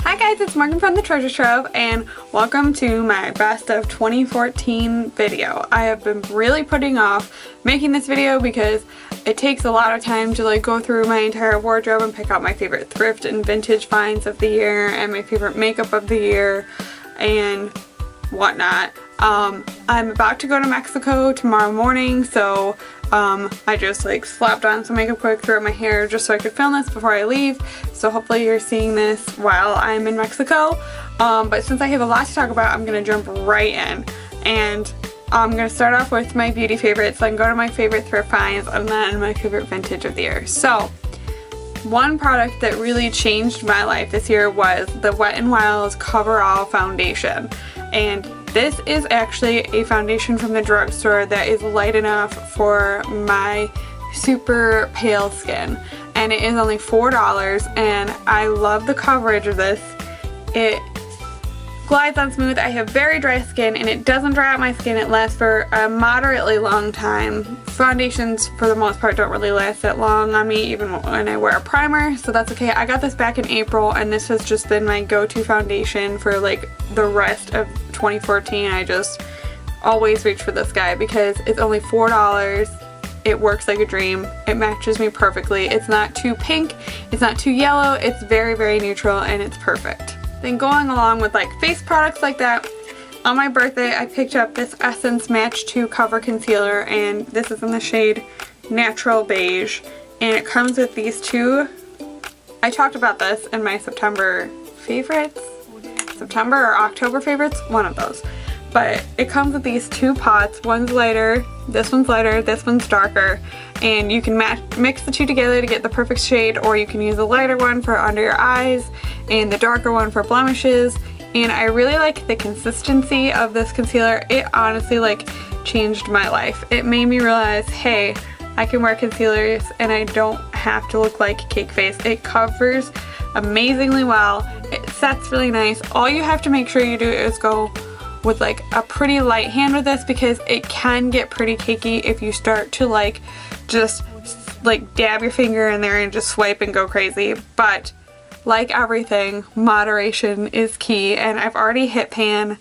Hi guys, it's Morgan from the Treasure Trove and welcome to my best of 2014 video. I have been really putting off making this video because it takes a lot of time to like go through my entire wardrobe and pick out my favorite thrift and vintage finds of the year and my favorite makeup of the year and whatnot. I'm about to go to Mexico tomorrow morning, so I just like slapped on some makeup quick, threw up my hair just so I could film this before I leave. So hopefully you're seeing this while I'm in Mexico. But since I have a lot to talk about, I'm going to jump right in. And I'm going to start off with my beauty favorites, then go to my favorite thrift finds, and then my favorite vintage of the year. So one product that really changed my life this year was the Wet n Wild's Coverall Foundation. And this is actually a foundation from the drugstore that is light enough for my super pale skin. And it is only $4 and I love the coverage of this. It glides on smooth. I have very dry skin and it doesn't dry out my skin. It lasts for a moderately long time. Foundations for the most part don't really last that long on me even when I wear a primer, so that's okay. I got this back in April and this has just been my go-to foundation for like the rest of 2014. I just always reach for this guy because it's only $4. It works like a dream. It matches me perfectly. It's not too pink, it's not too yellow, it's very, very neutral and it's perfect. Then going along with like face products like that, on my birthday I picked up this Essence Match 2 Cover Concealer and this is in the shade Natural Beige and it comes with these two. I talked about this in my September favorites. September or October favorites, one of those. But it comes with these two pots. One's lighter, this one's darker, and you can mix the two together to get the perfect shade, or you can use the lighter one for under your eyes and the darker one for blemishes. And I really like the consistency of this concealer. It honestly like changed my life. It made me realize, hey, I can wear concealers and I don't have to look like cake face. It covers amazingly well. It sets really nice. All you have to make sure you do is go with like a pretty light hand with this because it can get pretty cakey if you start to like just like dab your finger in there and just swipe and go crazy. But like everything, moderation is key, and I've already hit pan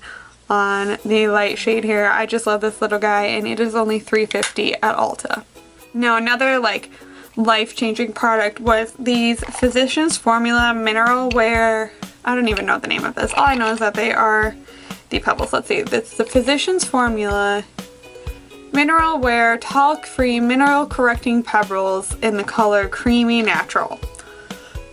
on the light shade here. I just love this little guy and it is only $3.50 at Ulta. Now another like life-changing product was these Physicians Formula Mineral Wear. I don't even know the name of this. All I know is that they are the pebbles. Let's see. It's the Physicians Formula Mineral Wear Talc-Free Mineral Correcting Pebbles in the color Creamy Natural.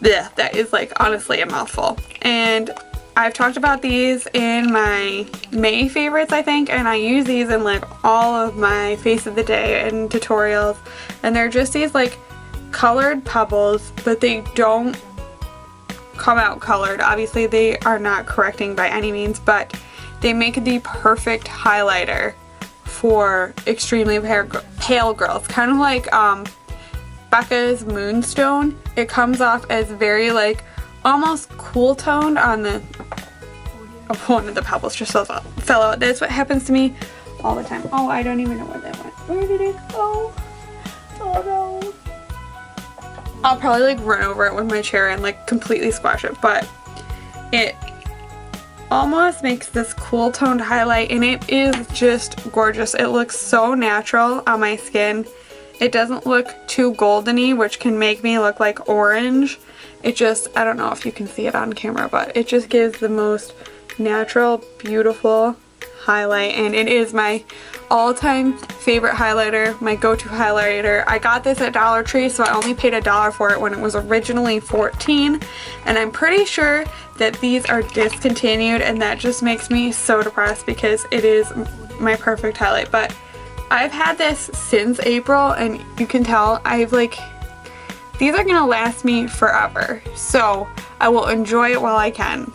Blech, that is like honestly a mouthful. And I've talked about these in my May favorites, I think, and I use these in like all of my face of the day and tutorials. And they're just these like colored pebbles, but they don't come out colored. Obviously they are not correcting by any means, but they make the perfect highlighter for extremely pale girls. Kind of like Becca's Moonstone. It comes off as very like almost cool toned on the one of the pebbles just fell out. That's what happens to me all the time. Oh, I don't even know where that went. Where did it go? Oh no. I'll probably like run over it with my chair and like completely squash it, but it almost makes this cool toned highlight and it is just gorgeous. It looks so natural on my skin. It doesn't look too goldeny, which can make me look like orange. It just, I don't know if you can see it on camera, but it just gives the most natural, beautiful highlight, and it is my all-time favorite highlighter, my go-to highlighter. I got this at Dollar Tree, so I only paid $1 for it when it was originally $14, and I'm pretty sure that these are discontinued, and that just makes me so depressed because it is my perfect highlight. But I've had this since April, and you can tell I've like, these are gonna last me forever, so I will enjoy it while I can.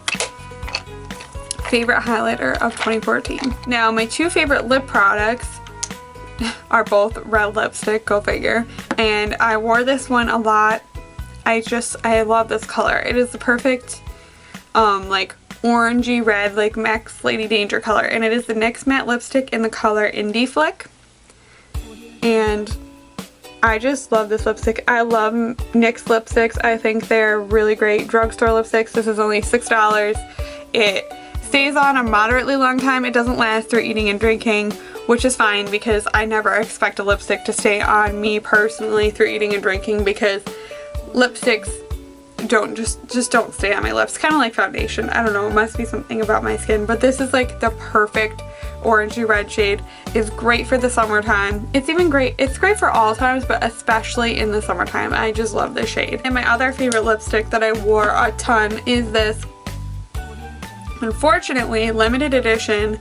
Favorite highlighter of 2014. Now my two favorite lip products are both red lipstick, go figure, and I wore this one a lot. I love this color. It is the perfect like orangey red, like Max Lady Danger color, and it is the NYX matte lipstick in the color Indie Flick. And I just love this lipstick. I love NYX lipsticks. I think they're really great drugstore lipsticks. This is only $6. It stays on a moderately long time. It doesn't last through eating and drinking, which is fine because I never expect a lipstick to stay on me personally through eating and drinking, because lipsticks don't just don't stay on my lips. Kind of like foundation. I don't know, it must be something about my skin, but this is like the perfect orangey red shade. It's great for the summertime. It's great for all times, but especially in the summertime. I just love this shade. And my other favorite lipstick that I wore a ton is this, unfortunately, limited edition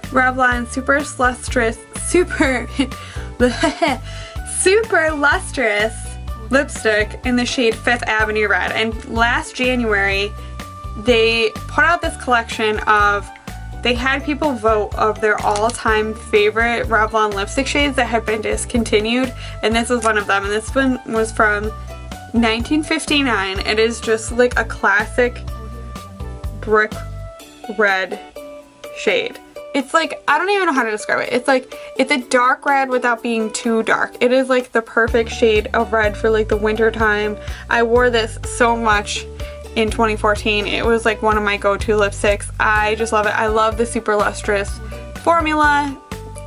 Revlon Super Lustrous lipstick in the shade Fifth Avenue Red. And last January they put out this collection of, they had people vote of their all-time favorite Revlon lipstick shades that have been discontinued, and this was one of them. And this one was from 1959. It is just like a classic brick red shade. It's like, I don't even know how to describe it. It's like, it's a dark red without being too dark. It is like the perfect shade of red for like the winter time. I wore this so much in 2014. It was like one of my go-to lipsticks. I just love it. I love the Super Lustrous formula.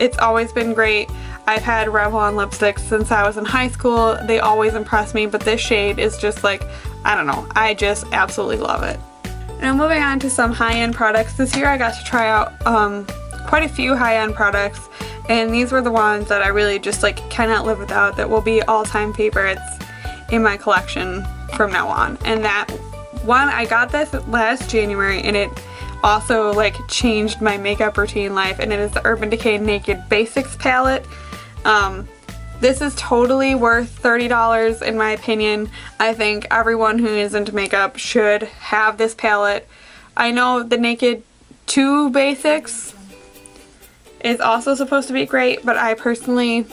It's always been great. I've had Revlon lipsticks since I was in high school. They always impress me, but this shade is just like, I don't know. I just absolutely love it. Now moving on to some high-end products. This year I got to try out quite a few high-end products, and these were the ones that I really just like cannot live without, that will be all-time favorites in my collection from now on. And that one, I got this last January, and it also like changed my makeup routine life, and it is the Urban Decay Naked Basics palette. This is totally worth $30 in my opinion. I think everyone who is into makeup should have this palette. I know the Naked 2 Basics is also supposed to be great, but I personally,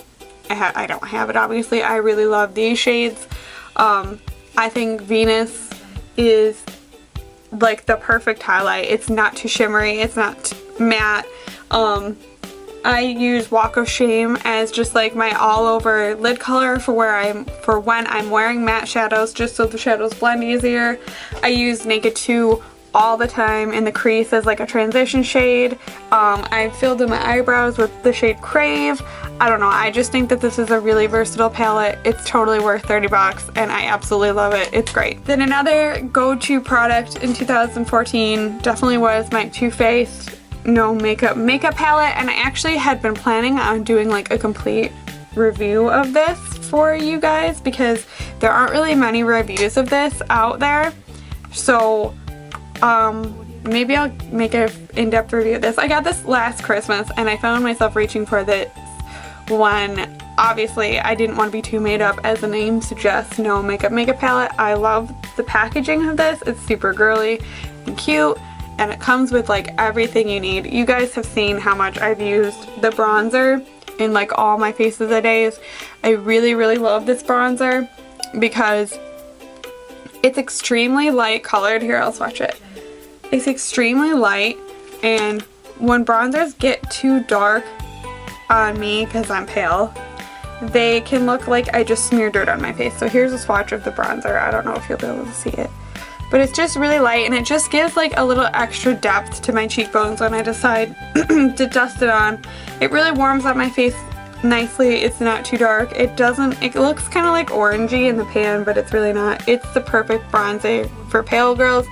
I don't have it obviously. I really love these shades. I think Venus is like the perfect highlight. It's not too shimmery, it's not matte. I use Walk of Shame as just like my all over lid color for when I'm wearing matte shadows, just so the shadows blend easier. I use Naked 2 all the time in the crease as like a transition shade. I filled in my eyebrows with the shade Crave. I don't know, I just think that this is a really versatile palette. It's totally worth 30 bucks and I absolutely love it. It's great. Then another go-to product in 2014 definitely was my Too Faced No Makeup palette, and I actually had been planning on doing like a complete review of this for you guys because there aren't really many reviews of this out there. So maybe I'll make an in-depth review of this. I got this last Christmas and I found myself reaching for this one. Obviously I didn't want to be too made up, as the name suggests. No Makeup palette. I love the packaging of this. It's super girly and cute, and it comes with like everything you need. You guys have seen how much I've used the bronzer in like all my Face of the Days. I really love this bronzer because it's extremely light colored. Here, I'll swatch it. It's extremely light, and when bronzers get too dark on me, because I'm pale, they can look like I just smeared dirt on my face. So here's a swatch of the bronzer. I don't know if you'll be able to see it, but it's just really light, and it just gives like a little extra depth to my cheekbones when I decide to dust it on. It really warms up my face nicely. It's not too dark. It looks kind of like orangey in the pan, but it's really not. It's the perfect bronzer for pale girls.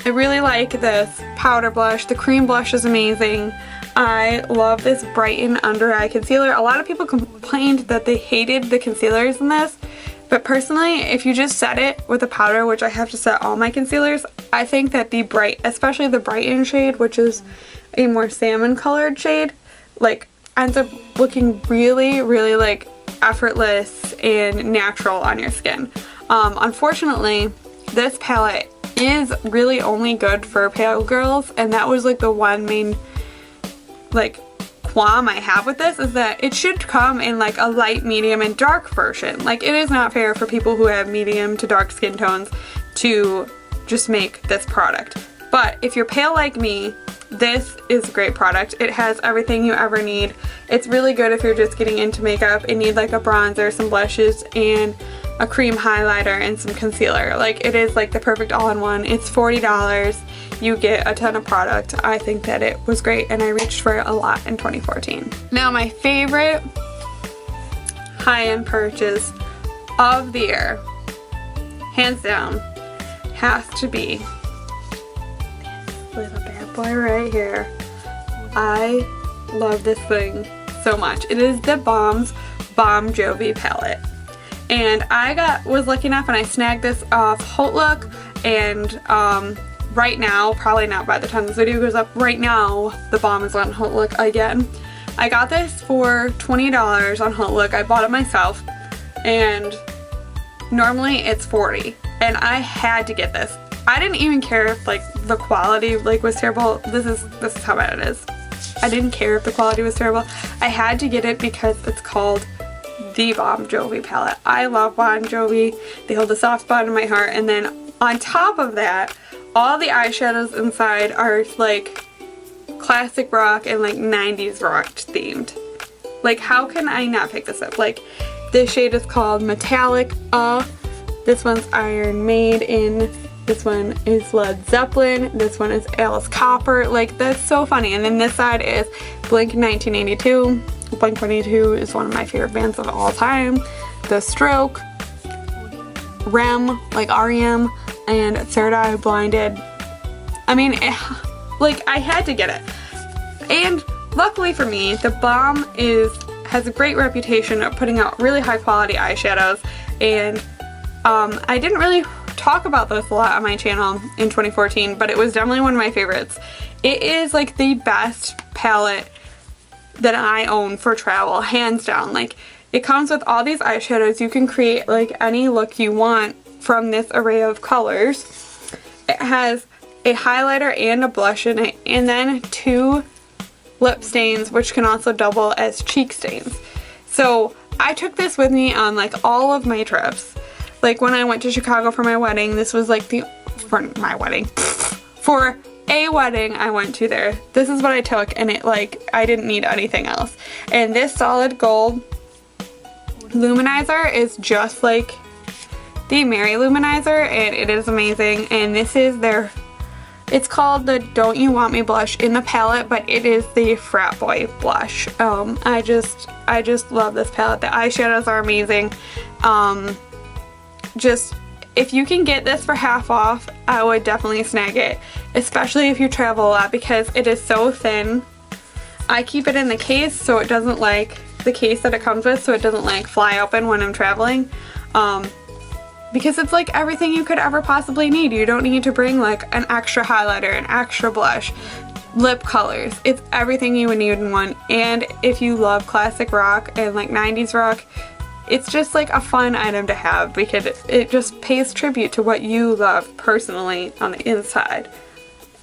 I really like this powder blush. The cream blush is amazing. I love this Brighten Under Eye Concealer. A lot of people complained that they hated the concealers in this, but personally, if you just set it with a powder, which I have to set all my concealers, I think that especially the Brighten shade, which is a more salmon colored shade, like ends up looking really like effortless and natural on your skin. Unfortunately, this palette is really only good for pale girls, and that was like the one main like qualm I have with this, is that it should come in like a light, medium, and dark version. Like, it is not fair for people who have medium to dark skin tones to just make this product. But if you're pale like me, this is a great product. It has everything you ever need. It's really good if you're just getting into makeup and need like a bronzer, some blushes, and a cream highlighter and some concealer. Like, it is like the perfect all-in-one. It's $40. You get a ton of product. I think that it was great and I reached for it a lot in 2014. Now, my favorite high-end purchase of the year, hands down, has to be this little bad boy right here. I love this thing so much. It is the Balm's Balm Jovi palette. And I was lucky enough and I snagged this off HauteLook, and right now, probably not by the time this video goes up, right now the Balm is on HauteLook again. I got this for $20 on HauteLook. I bought it myself, and normally it's $40, and I had to get this. I didn't even care if like the quality like was terrible. This is how bad it is. I didn't care if the quality was terrible. I had to get it because it's called the Balm Jovi palette. I love Bon Jovi. They hold a soft spot in my heart. And then on top of that, all the eyeshadows inside are like classic rock and like 90s rock themed. Like, how can I not pick this up? Like, this shade is called Metallic. This one's Iron Maiden. This one is Led Zeppelin. This one is Alice Cooper. Like, that's so funny. And then this side is Blink 1982. Blink 182 is one of my favorite bands of all time. The Stroke, REM, like REM, and Third Eye Blinded. I mean, like, I had to get it. And luckily for me, the Balm has a great reputation of putting out really high quality eyeshadows, and I didn't really talk about this a lot on my channel in 2014, but it was definitely one of my favorites. It is like the best palette that I own for travel, hands down. Like, it comes with all these eyeshadows. You can create like any look you want from this array of colors. It has a highlighter and a blush in it, and then 2 lip stains, which can also double as cheek stains. So I took this with me on like all of my trips. Like, when I went to Chicago for my wedding, this was like for a wedding I went to there. This is what I took, and it, like, I didn't need anything else. And this solid gold luminizer is just like the Mary luminizer, and it is amazing. And this is it's called the Don't You Want Me blush in the palette, but it is the Frat Boy blush. I just love this palette. The eyeshadows are amazing. If you can get this for half off, I would definitely snag it, especially if you travel a lot, because it is so thin. I keep it in the case so it doesn't, like, the case that it comes with, so it doesn't like fly open when I'm traveling, because it's like everything you could ever possibly need. You don't need to bring like an extra highlighter, an extra blush, lip colors. It's everything you would need in one. And if you love classic rock and like 90s rock, it's just like a fun item to have, because it just pays tribute to what you love personally on the inside,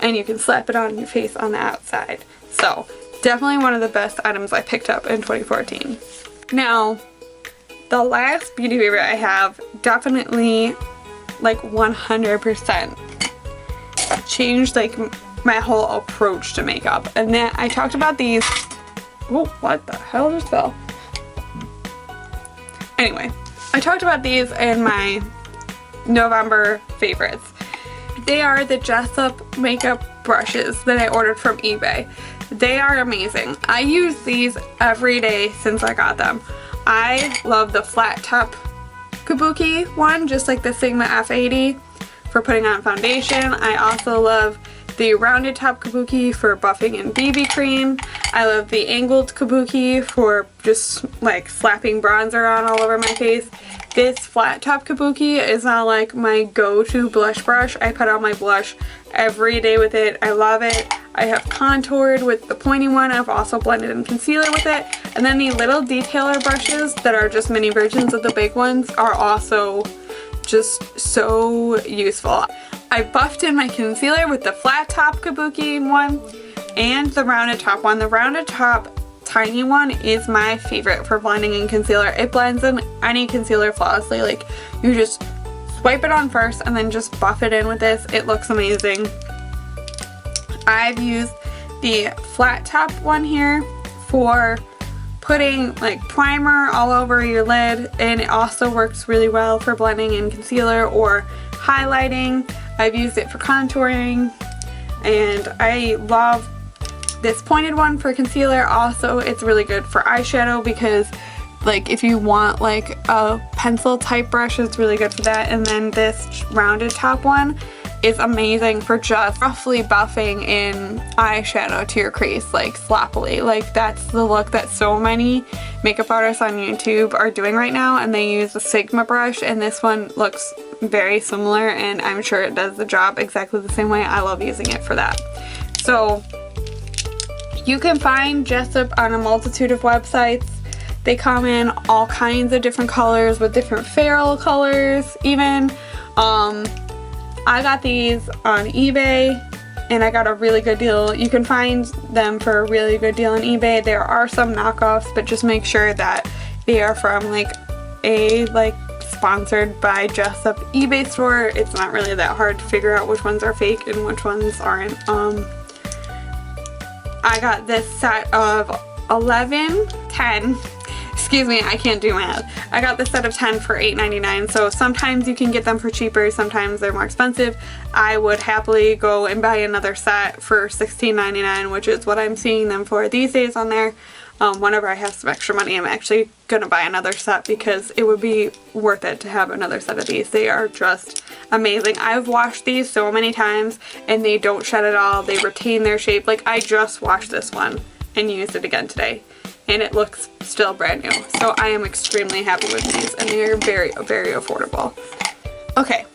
and you can slap it on your face on the outside. So definitely one of the best items I picked up in 2014. Now, the last beauty favorite I have definitely like 100% changed like my whole approach to makeup, and then I talked about these. Oh, what the hell just fell? Anyway, I talked about these in my November favorites. They are the Jessup makeup brushes that I ordered from eBay. They are amazing. I use these every day since I got them. I love the flat top kabuki one, just like the Sigma F80 for putting on foundation. I also love the rounded top kabuki for buffing and BB cream. I love the angled kabuki for just like slapping bronzer on all over my face. This flat top kabuki is now like my go-to blush brush. I put on my blush every day with it. I love it. I have contoured with the pointy one. I've also blended in concealer with it. And then the little detailer brushes that are just mini versions of the big ones are also just so useful. I buffed in my concealer with the flat top kabuki one and the rounded top one. The rounded top tiny one is my favorite for blending in concealer. It blends in any concealer flawlessly. Like, you just swipe it on first and then just buff it in with this. It looks amazing. I've used the flat top one here for putting like primer all over your lid, and it also works really well for blending in concealer or highlighting. I've used it for contouring, and I love this pointed one for concealer. Also, it's really good for eyeshadow because like if you want like a pencil type brush, it's really good for that. And then this rounded top one is amazing for just roughly buffing in eyeshadow to your crease, like sloppily. Like that's the look that so many makeup artists on YouTube are doing right now, and they use a Sigma brush, and this one looks very similar, and I'm sure it does the job exactly the same way. I love using it for that. So you can find Jessup on a multitude of websites. They come in all kinds of different colors with different ferrule colors even. I got these on eBay and I got a really good deal. You can find them for a really good deal on eBay. There are some knockoffs, but just make sure that they are from like a sponsored by Jessup eBay store. It's not really that hard to figure out which ones are fake and which ones aren't. I got this set of 10. Excuse me, I can't do math. I got this set of 10 for $8.99, so sometimes you can get them for cheaper, sometimes they're more expensive. I would happily go and buy another set for $16.99, which is what I'm seeing them for these days on there. Whenever I have some extra money, I'm actually gonna buy another set because it would be worth it to have another set of these. They are just amazing. I've washed these so many times and they don't shed at all. They retain their shape. Like I just washed this one and used it again today, and it looks still brand new. So I am extremely happy with these, and they are very, very affordable. Okay,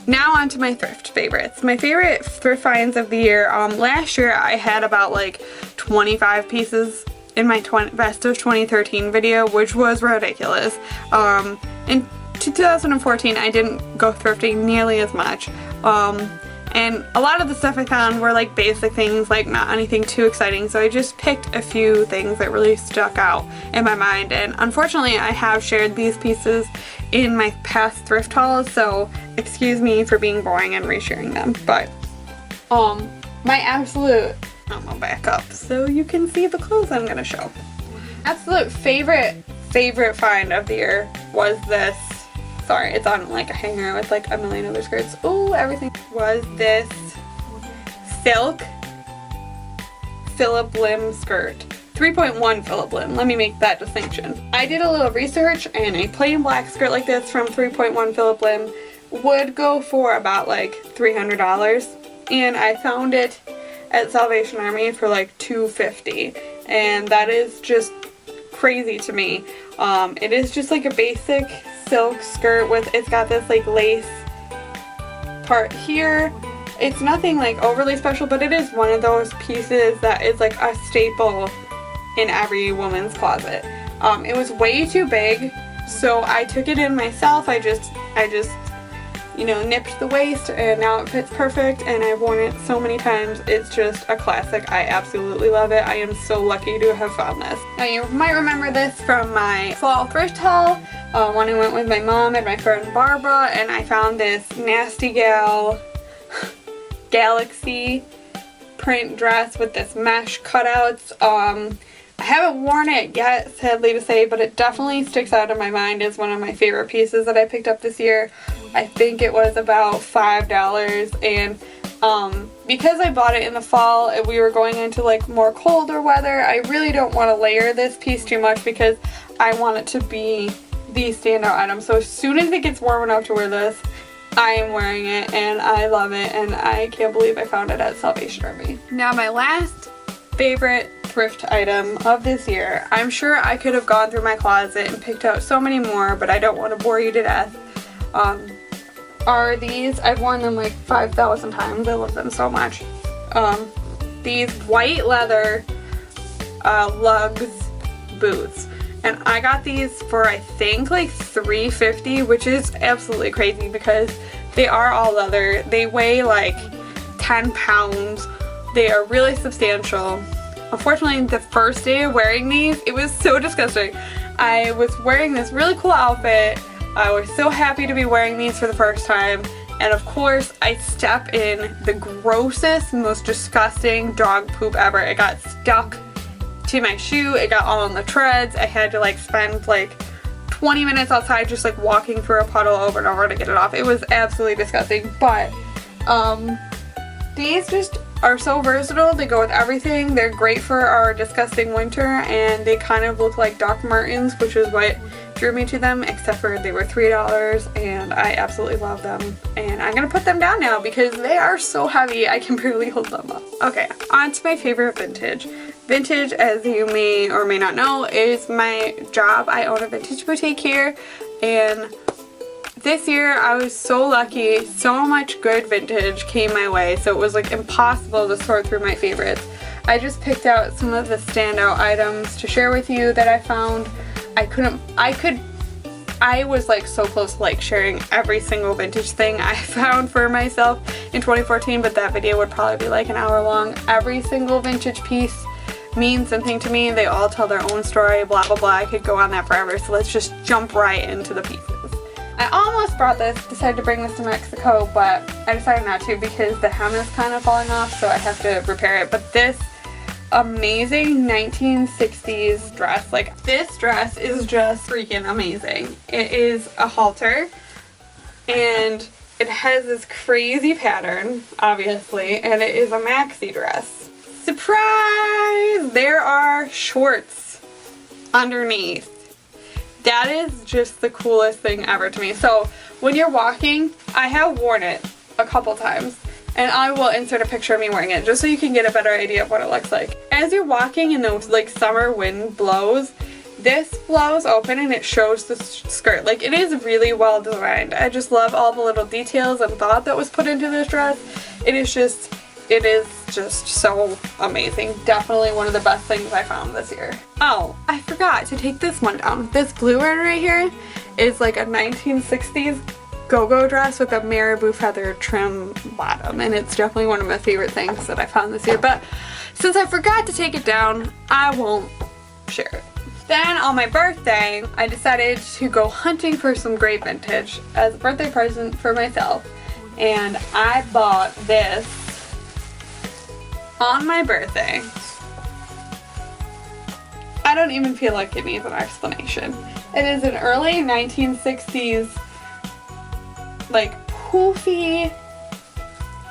now on to my thrift favorites. My favorite thrift finds of the year. Last year I had about like 25 pieces in my best of 2013 video, which was ridiculous. In 2014 I didn't go thrifting nearly as much. And a lot of the stuff I found were like basic things, like not anything too exciting, so I just picked a few things that really stuck out in my mind. And unfortunately I have shared these pieces in my past thrift hauls, so excuse me for being boring and resharing them. But my absolute, I'm gonna back up so you can see the clothes I'm gonna show. Absolute favorite find of the year was this. Sorry, it's on like a hanger with like a million other skirts. Oh, everything. Was this silk Phillip Lim skirt. 3.1 Phillip Lim. Let me make that distinction. I did a little research, and a plain black skirt like this from 3.1 Phillip Lim would go for about like $300, and I found it at Salvation Army for like $250, and that is just crazy to me. It is just like a basic silk skirt with, it's got this like lace part here. It's nothing like overly special, but it is one of those pieces that is like a staple in every woman's closet. It was way too big, so I took it in myself. I just you know, nipped the waist, and now it fits perfect, and I've worn it so many times. It's just a classic. I absolutely love it. I am so lucky to have found this. Now you might remember this from my fall thrift haul when I went with my mom and my friend Barbara, and I found this Nasty Gal Galaxy print dress with this mesh cutouts. I haven't worn it yet, sadly to say, but it definitely sticks out in my mind as one of my favorite pieces that I picked up this year. I think it was about $5, and because I bought it in the fall and we were going into like more colder weather, I really don't want to layer this piece too much because I want it to be the standout item. So as soon as it gets warm enough to wear this, I am wearing it, and I love it, and I can't believe I found it at Salvation Army. Now my last favorite thrift item of this year. I'm sure I could have gone through my closet and picked out so many more, but I don't want to bore you to death. Are these. I've worn them like 5,000 times. I love them so much. These white leather lugs boots. And I got these for I think like $3.50, which is absolutely crazy because they are all leather. They weigh like 10 pounds. They are really substantial. Unfortunately, the first day of wearing these, it was so disgusting. I was wearing this really cool outfit. I was so happy to be wearing these for the first time, And of course, I step in the grossest, most disgusting dog poop ever. It got stuck to my shoe. It got all on the treads. I had to like spend like 20 minutes outside just like walking through a puddle over and over to get it off. It was absolutely disgusting, but these just are so versatile. They go with everything. They're great for our disgusting winter, and they kind of look like Doc Martens, which is what drew me to them, except for they were $3 and I absolutely love them. And I'm gonna put them down now because they are so heavy I can barely hold them up. Okay, on to my favorite vintage. Vintage, as you may or may not know, is my job. I own a vintage boutique here, and this year I was so lucky. So much good vintage came my way, so it was like impossible to sort through my favorites. I just picked out some of the standout items to share with you that I found. I was like so close to like sharing every single vintage thing I found for myself in 2014, but that video would probably be like an hour long. Every single vintage piece means something to me. They all tell their own story, blah blah blah. I could go on that forever, so let's just jump right into the pieces. I almost brought this, decided to bring this to Mexico, but I decided not to because the hem is kind of falling off, so I have to repair it. But this amazing 1960s dress, like this dress is just freaking amazing. It is a halter, and it has this crazy pattern, obviously, and it is a maxi dress. Surprise! There are shorts underneath. That is just the coolest thing ever to me. So when you're walking, I have worn it a couple times, and I will insert a picture of me wearing it just so you can get a better idea of what it looks like. As you're walking and the like summer wind blows, this blows open and it shows the skirt. Like, it is really well designed. I just love all the little details and thought that was put into this dress. It is just so amazing. Definitely one of the best things I found this year. Oh, I forgot to take this one down. This blue one right here is like a 1960s go-go dress with a marabou feather trim bottom, and it's definitely one of my favorite things that I found this year. But since I forgot to take it down, I won't share it. Then on my birthday, I decided to go hunting for some great vintage as a birthday present for myself, and I bought this on my birthday. I don't even feel like it needs an explanation. It is an early 1960s like poofy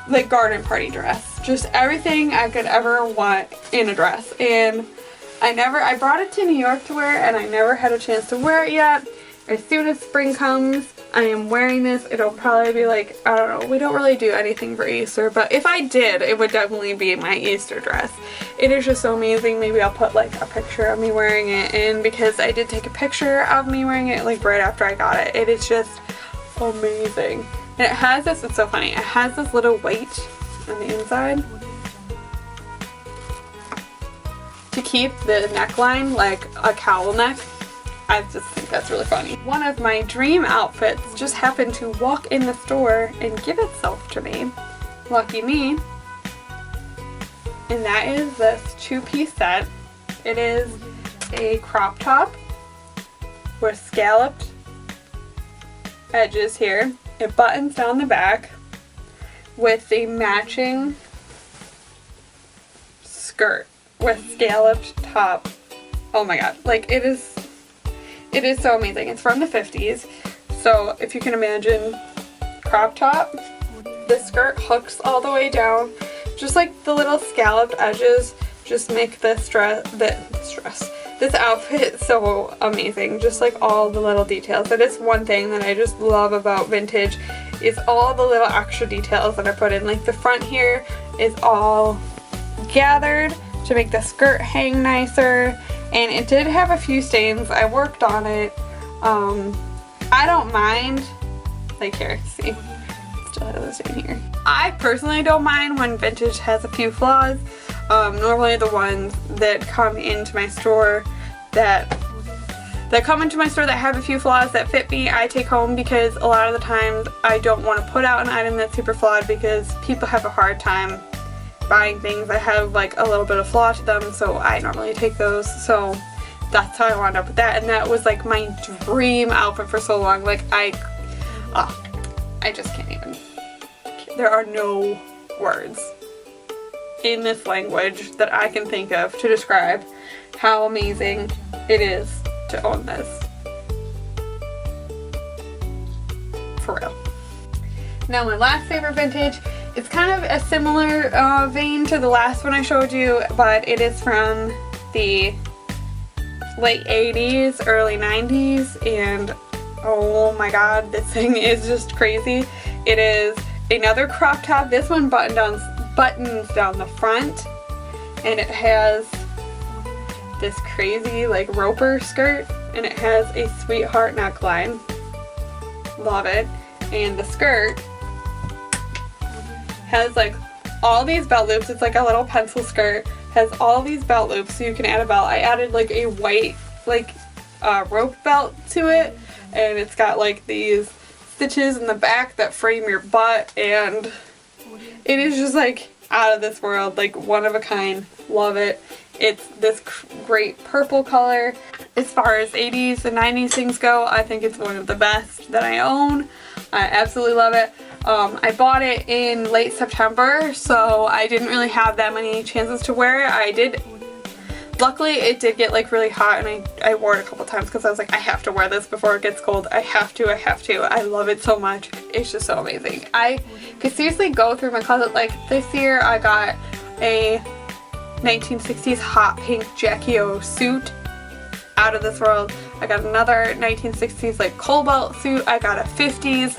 like garden party dress. Just everything I could ever want in a dress, and I brought it to New York to wear, and I never had a chance to wear it yet. As soon as spring comes, I am wearing this. It'll probably be like, I don't know, we don't really do anything for Easter, but if I did, it would definitely be my Easter dress. It is just so amazing. Maybe I'll put like a picture of me wearing it in, because I did take a picture of me wearing it like right after I got it. It is just amazing. And it has this, it's so funny, it has this little weight on the inside to keep the neckline like a cowl neck. I just think that's really funny. One of my dream outfits just happened to walk in the store and give itself to me. Lucky me. And that is this two-piece set. It is a crop top with scalloped edges here. It buttons down the back with the matching skirt with scalloped top. Oh my god, like it is so amazing. It's from the 50s, so if you can imagine crop top, the skirt hooks all the way down, just like the little scalloped edges just make this outfit so amazing. Just like all the little details. That is one thing that I just love about vintage, is all the little extra details that are put in. Like the front here is all gathered to make the skirt hang nicer, and it did have a few stains. I worked on it. I don't mind. Like here, see, still has a stain here. I personally don't mind when vintage has a few flaws. Normally the ones that come into my store that have a few flaws that fit me, I take home, because a lot of the times I don't want to put out an item that's super flawed, because people have a hard time buying things that have like a little bit of flaw to them, so I normally take those. So that's how I wound up with that, and that was like my dream outfit for so long. Like I just can't even there are no words in this language that I can think of to describe how amazing it is to own this. For real. Now my last favorite vintage, it's kind of a similar vein to the last one I showed you, but it is from the late 80s, early 90s, and oh my god, this thing is just crazy. It is another crop top. This one buttons down the front, and it has this crazy like roper skirt, and it has a sweetheart neckline. Love it. And the skirt has like all these belt loops. It's like a little pencil skirt, has all these belt loops so you can add a belt. I added like a white like rope belt to it, and it's got like these stitches in the back that frame your butt, and it is just like out of this world, like one of a kind. Love it. It's this great purple color. As far as 80s and 90s things go, I think it's one of the best that I own. I absolutely love it. I bought it in late September, so I didn't really have that many chances to wear it. Luckily it did get like really hot, and I wore it a couple times because I was like, I have to wear this before it gets cold. I have to. I love it so much. It's just so amazing. I could seriously go through my closet. Like this year I got a 1960s hot pink Jackie O suit, out of this world. I got another 1960s like cobalt suit. I got a 50s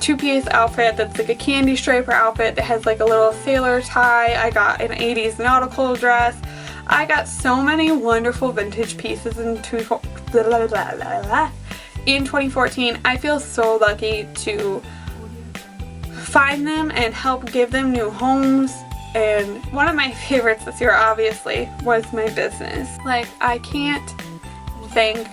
two-piece outfit that's like a candy striper outfit that has like a little sailor tie. I got an 80s nautical dress. I got so many wonderful vintage pieces in 2014. I feel so lucky to find them and help give them new homes. And one of my favorites this year obviously was my business. Like, I can't thank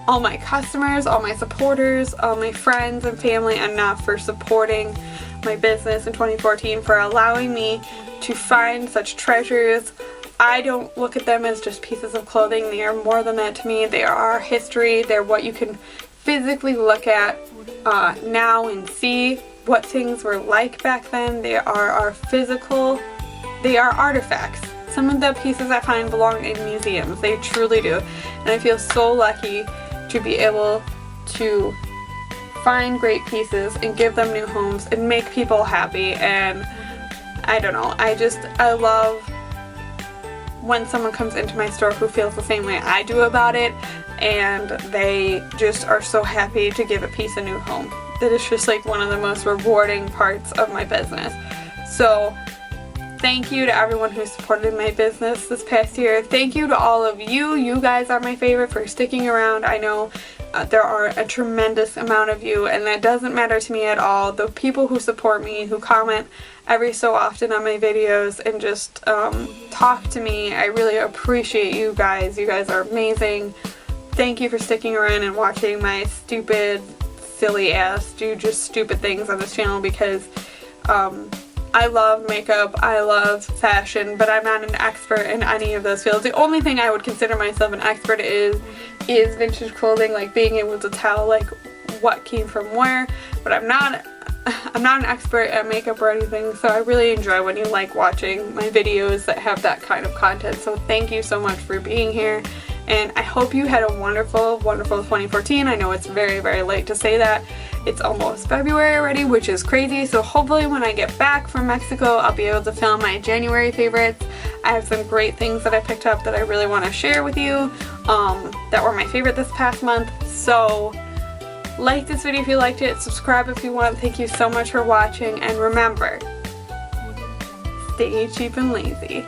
all my customers, all my supporters, all my friends and family enough for supporting my business in 2014, for allowing me to find such treasures. I don't look at them as just pieces of clothing. They are more than that to me. They are our history. They're what you can physically look at now and see what things were like back then. They are our physical, they are artifacts. Some of the pieces I find belong in museums. They truly do. And I feel so lucky to be able to find great pieces and give them new homes and make people happy. And I don't know, I love when someone comes into my store who feels the same way I do about it, and they just are so happy to give a piece a new home. That is just like one of the most rewarding parts of my business. So thank you to everyone who supported my business this past year. Thank you to all of you. You guys are my favorite for sticking around. I know there are a tremendous amount of you, and that doesn't matter to me at all. The people who support me, who comment every so often on my videos and just talk to me, I really appreciate you guys. You guys are amazing. Thank you for sticking around and watching my stupid, silly ass do just stupid things on this channel, because I love makeup, I love fashion, but I'm not an expert in any of those fields. The only thing I would consider myself an expert is vintage clothing, like being able to tell like what came from where, but I'm not an expert at makeup or anything. So I really enjoy when you like watching my videos that have that kind of content. So thank you so much for being here, and I hope you had a wonderful, wonderful 2014. I know it's very, very late to say that. It's almost February already, which is crazy. So hopefully when I get back from Mexico, I'll be able to film my January favorites. I have some great things that I picked up that I really want to share with you that were my favorite this past month. So like this video if you liked it, subscribe if you want. Thank you so much for watching, and remember, stay cheap and lazy.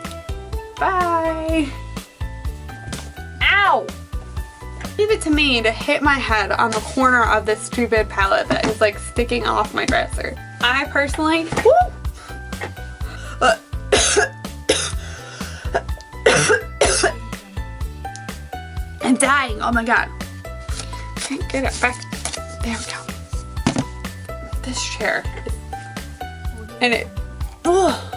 Bye! Ow! Leave it to me to hit my head on the corner of this stupid palette that is like sticking off my dresser. I personally, I'm dying. Oh my god. Can't get it back. There we go. This chair. And it, ugh.